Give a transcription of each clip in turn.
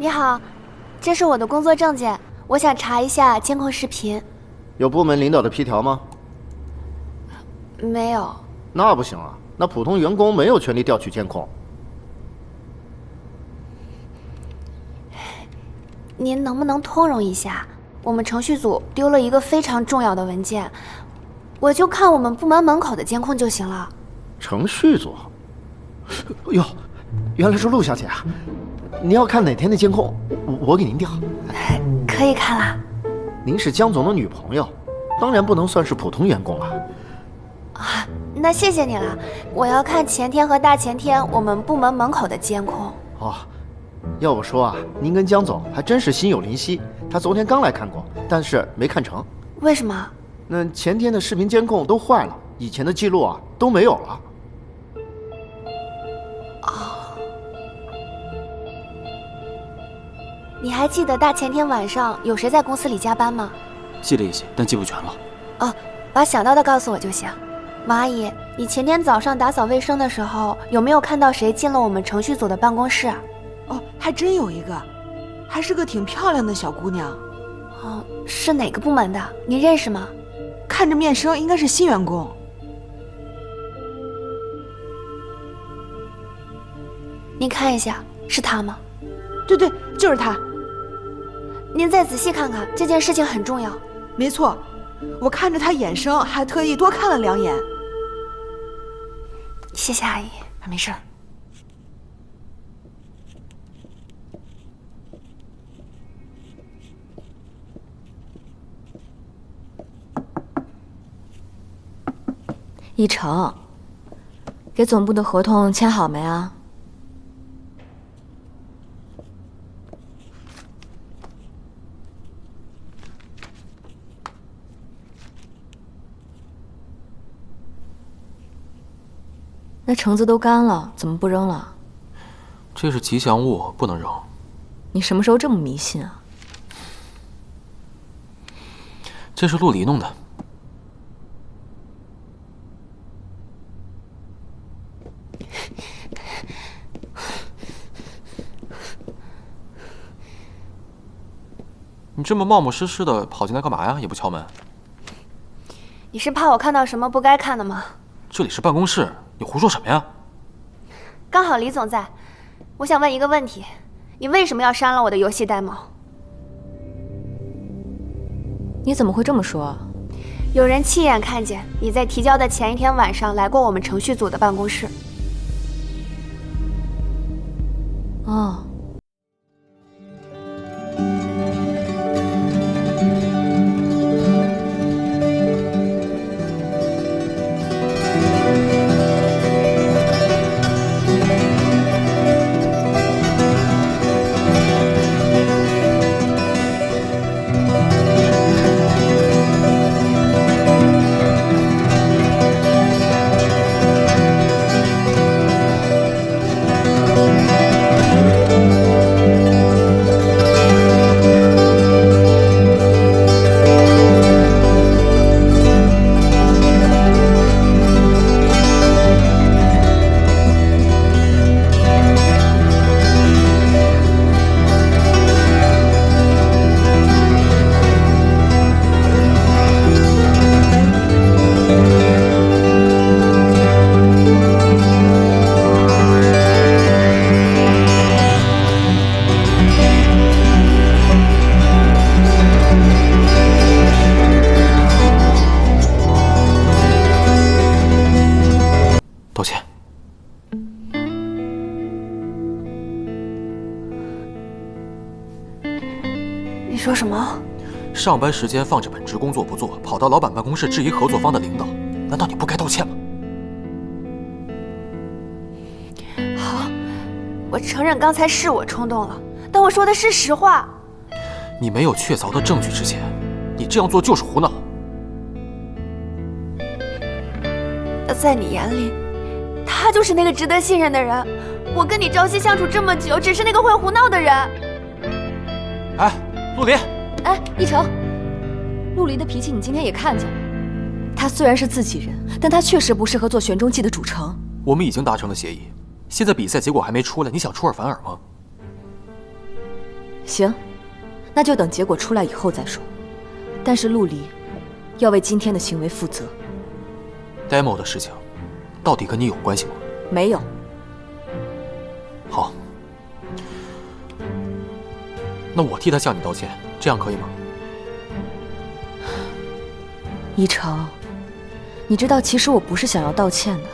你好，这是我的工作证件，我想查一下监控视频。有部门领导的批条吗？没有。那不行啊，那普通员工没有权利调取监控。您能不能通融一下？我们程序组丢了一个非常重要的文件，我就看我们部门门口的监控就行了。程序组？哟，原来是陆小姐啊！您要看哪天的监控，我给您调。可以看啦。您是江总的女朋友，当然不能算是普通员工了。啊，那谢谢你了。我要看前天和大前天我们部门门口的监控。哦，要我说啊，您跟江总还真是心有灵犀。他昨天刚来看过，但是没看成。为什么？那前天的视频监控都坏了，以前的记录啊都没有了。你还记得大前天晚上有谁在公司里加班吗？记了一些，但记不全了。哦，把想到的告诉我就行。马阿姨，你前天早上打扫卫生的时候，有没有看到谁进了我们程序组的办公室啊？哦，还真有一个，还是个挺漂亮的小姑娘。哦，是哪个部门的？你认识吗？看着面生应该是新员工。您看一下，是她吗？对对，就是她。您再仔细看看，这件事情很重要。没错，我看着她眼生，还特意多看了2眼。谢谢阿姨。没事。一成，给总部的合同签好没啊？那橙子都干了，怎么不扔了？这是吉祥物，不能扔。你什么时候这么迷信啊？这是陆离弄的。你这么冒冒失失的跑进来干嘛呀？也不敲门。你是怕我看到什么不该看的吗？这里是办公室，你胡说什么呀？刚好李总在，我想问一个问题：你为什么要删了我的游戏 demo？ 你怎么会这么说？有人亲眼看见你在提交的前一天晚上来过我们程序组的办公室。哦。道歉。你说什么？上班时间放着本职工作不做，跑到老板办公室质疑合作方的领导，难道你不该道歉吗？好，我承认刚才是我冲动了，但我说的是实话。你没有确凿的证据之前，你这样做就是胡闹。那在你眼里，他就是那个值得信任的人。我跟你朝夕相处这么久，只是那个会胡闹的人。哎，陆离！哎，一成，陆离的脾气你今天也看见了。他虽然是自己人，但他确实不适合做玄中记的主城。我们已经达成了协议，现在比赛结果还没出来，你想出尔反尔吗？行，那就等结果出来以后再说。但是陆离要为今天的行为负责。demo 的事情，到底跟你有关系吗？没有。好，那我替他向你道歉，这样可以吗？依成，你知道，其实我不是想要道歉的，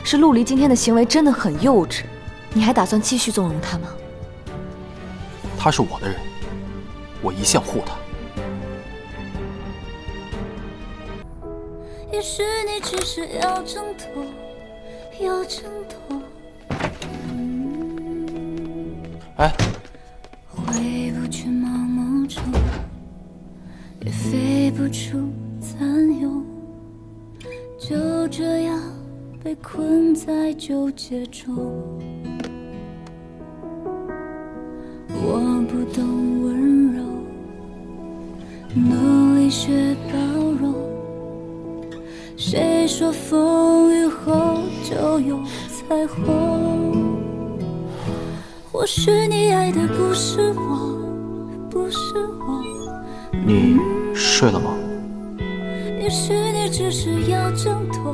是陆离今天的行为真的很幼稚。你还打算继续纵容他吗？他是我的人，我一向护他。也许你只是要挣脱，要挣脱。哎，回不去盲目中，也飞不出残忧，就这样被困在纠结中。我不懂温柔，努力学包容。谁说风雨后就有彩虹？或许你爱的不是我，不是我。你睡了吗？也许你只是要挣脱，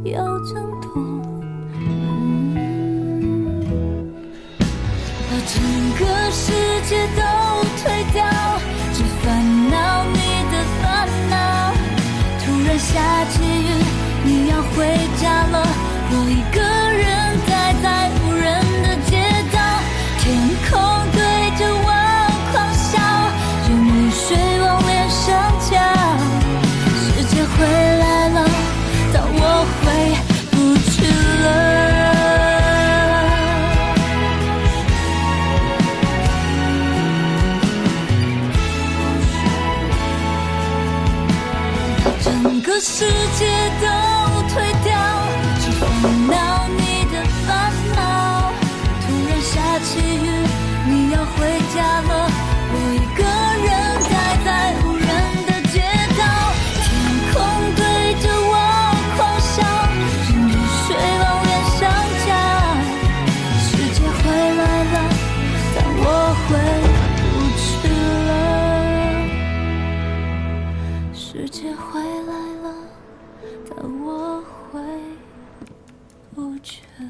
要挣脱。把整个世界都推掉，只烦恼你的烦恼。突然下起雨，你要回家了，我一个人待在无人的街道，天空对着我狂笑，任雨水往脸上浇。世界回来了，但我回不去了。整个世界都推掉，只烦恼你的烦恼。突然下起雨，你要回家了，我一个人待在无人的街道，天空对着我狂笑，任雨水往脸上浇。世界回来了，但我回不去了。世界回来了，但我回不去了。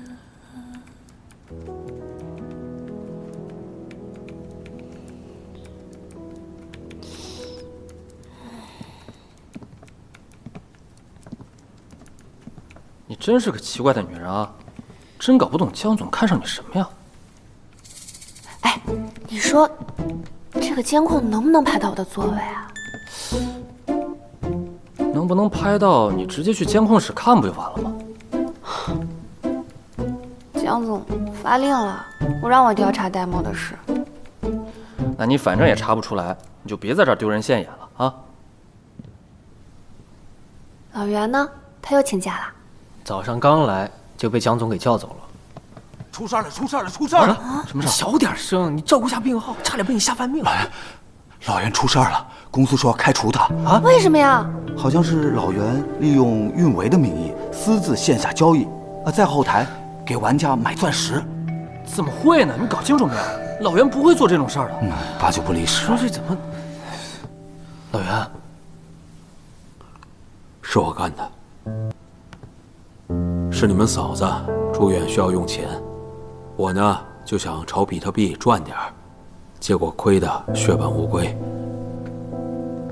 你真是个奇怪的女人啊！真搞不懂江总看上你什么呀？哎，你说这个监控能不能拍到我的座位啊？能不能拍到你直接去监控室看不就完了吗？江总发令了，不让我调查戴某的事。那你反正也查不出来，你就别在这儿丢人现眼了啊！老袁呢？他又请假了。早上刚来就被江总给叫走了。出事了！出事了！出事了！什么事？小点声，你照顾下病号，差点被你吓犯命了。老袁出事了，公司说要开除他啊？为什么呀？好像是老袁利用运维的名义私自线下交易，在后台给玩家买钻石。怎么会呢？你搞清楚没有？老袁不会做这种事儿的。八九不离十。说这怎么？老袁，是我干的，是你们嫂子住院需要用钱，我呢就想炒比特币赚点儿，结果亏得血本无归。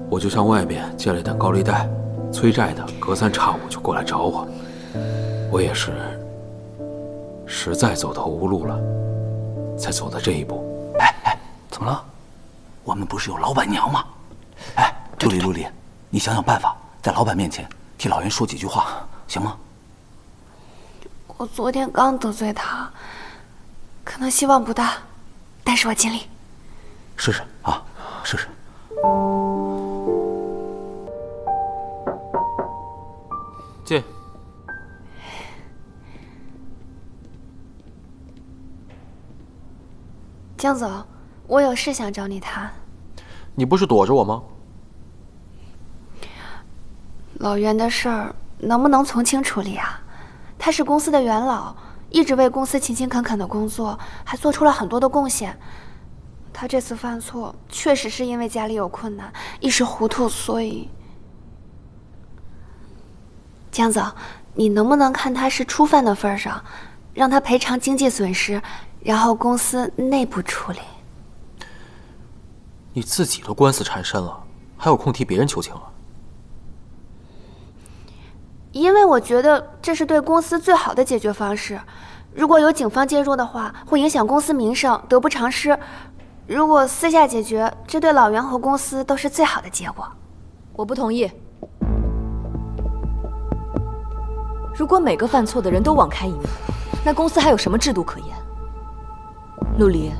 我就向外面借了点高利贷，催债的隔三差五就过来找我，我也是实在走投无路了，才走到这一步。怎么了？我们不是有老板娘吗？陆离，你想想办法，在老板面前替老袁说几句话，行吗？我昨天刚得罪他，可能希望不大，但是我尽力。试试啊，试试。进。江总，我有事想找你谈。你不是躲着我吗？老袁的事儿能不能从轻处理啊？他是公司的元老，一直为公司勤勤恳恳的工作，还做出了很多的贡献。他这次犯错确实是因为家里有困难，一时糊涂，所以……江总，你能不能看他是初犯的份上，让他赔偿经济损失，然后公司内部处理？你自己的官司缠身了，还有空替别人求情啊？因为我觉得这是对公司最好的解决方式。如果有警方介入的话，会影响公司名声，得不偿失。如果私下解决，这对老袁和公司都是最好的结果。我不同意。如果每个犯错的人都网开一面，那公司还有什么制度可言？陆离，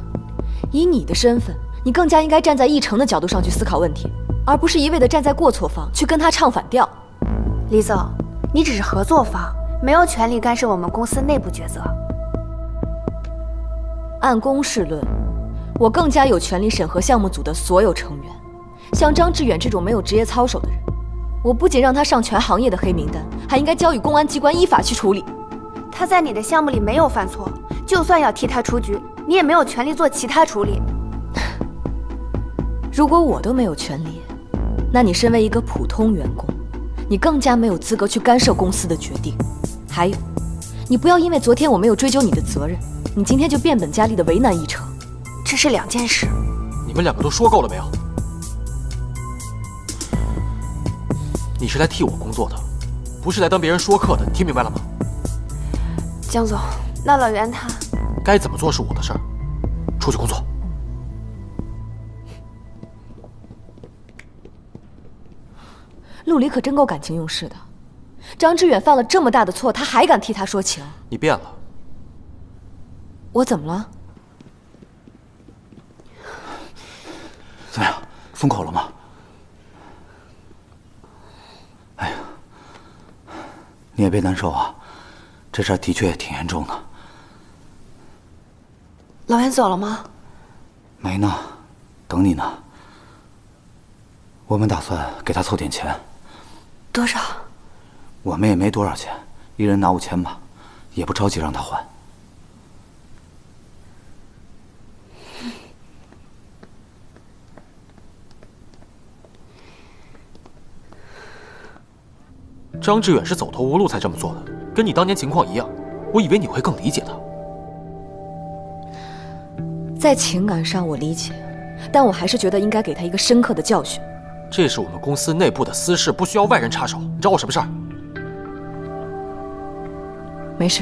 以你的身份，你更加应该站在奕成的角度上去思考问题，而不是一味地站在过错方去跟他唱反调。李总，你只是合作方，没有权利干涉我们公司内部抉择。按公事论，我更加有权利审核项目组的所有成员。像张志远这种没有职业操守的人，我不仅让他上全行业的黑名单，还应该交予公安机关依法去处理。他在你的项目里没有犯错，就算要替他出局，你也没有权利做其他处理。如果我都没有权利，那你身为一个普通员工，你更加没有资格去干涉公司的决定。还有，你不要因为昨天我没有追究你的责任，你今天就变本加厉地为难奕成，这是两件事。你们两个都说够了没有？你是来替我工作的，不是来当别人说客的，你听明白了吗？江总，那老袁他该怎么做是我的事儿，出去工作。陆离可真够感情用事的，张志远犯了这么大的错，他还敢替他说情？你变了。我怎么了？怎么样，松口了吗？哎呀，你也别难受啊，这事儿的确挺严重的。老袁走了吗？没呢，等你呢。我们打算给他凑点钱。多少？我们也没多少钱，一人拿5000吧，也不着急让他还。张志远是走投无路才这么做的，跟你当年情况一样。我以为你会更理解他。在情感上我理解，但我还是觉得应该给他一个深刻的教训。这是我们公司内部的私事，不需要外人插手。你找我什么事儿？没事。